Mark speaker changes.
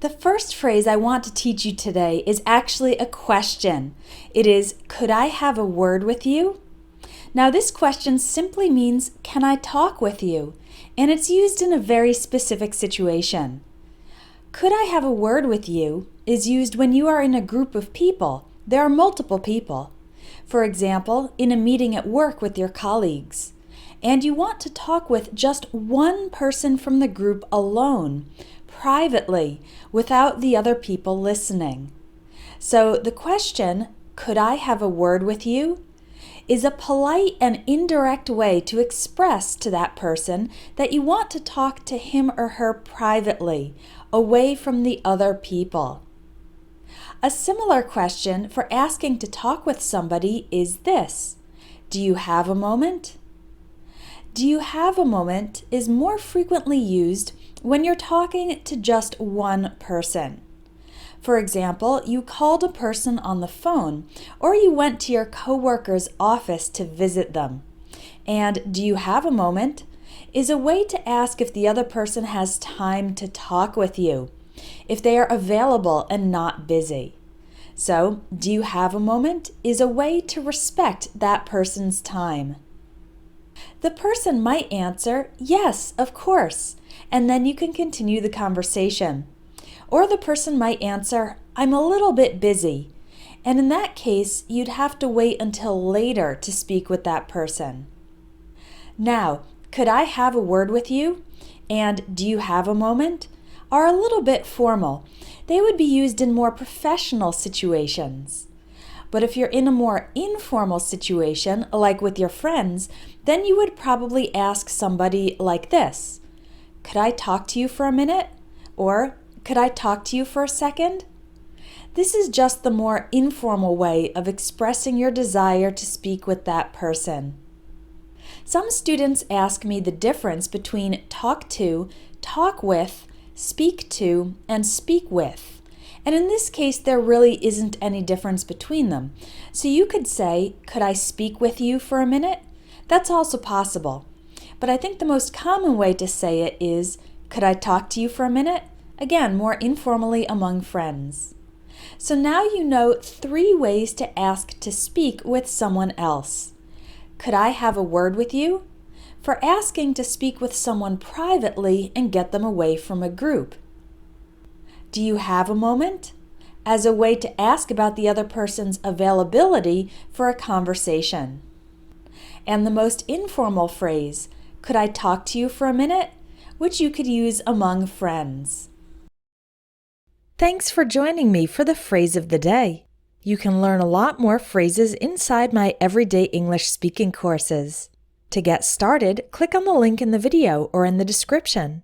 Speaker 1: The first phrase I want to teach you today is actually a question. It is, could I have a word with you? Now this question simply means, can I talk with you? And it's used in a very specific situation. Could I have a word with you is used when you are in a group of people. There are multiple people. For example, in a meeting at work with your colleagues. And you want to talk with just one person from the group alone, privately, without the other people listening. So the question, could I have a word with you, is a polite and indirect way to express to that person that you want to talk to him or her privately, away from the other people. A similar question for asking to talk with somebody is this: do you have a moment? Do you have a moment is more frequently used when you're talking to just one person. For example, you called a person on the phone, or you went to your coworker's office to visit them. And do you have a moment is a way to ask if the other person has time to talk with you, if they are available and not busy. So, do you have a moment is a way to respect that person's time. The person might answer, yes, of course, and then you can continue the conversation. Or the person might answer, I'm a little bit busy, and in that case, you'd have to wait until later to speak with that person. Now, could I have a word with you? And do you have a moment? Are a little bit formal. They would be used in more professional situations. But if you're in a more informal situation, like with your friends, then you would probably ask somebody like this: could I talk to you for a minute? Or, could I talk to you for a second? This is just the more informal way of expressing your desire to speak with that person. Some students ask me the difference between talk to, talk with, speak to, and speak with. And in this case, there really isn't any difference between them. So you could say, could I speak with you for a minute? That's also possible. But I think the most common way to say it is, could I talk to you for a minute? Again, more informally among friends. So now you know 3 ways to ask to speak with someone else. Could I have a word with you? For asking to speak with someone privately and get them away from a group. Do you have a moment? As a way to ask about the other person's availability for a conversation. And the most informal phrase, could I talk to you for a minute? Which you could use among friends. Thanks for joining me for the phrase of the day. You can learn a lot more phrases inside my Everyday English Speaking courses. To get started, click on the link in the video or in the description.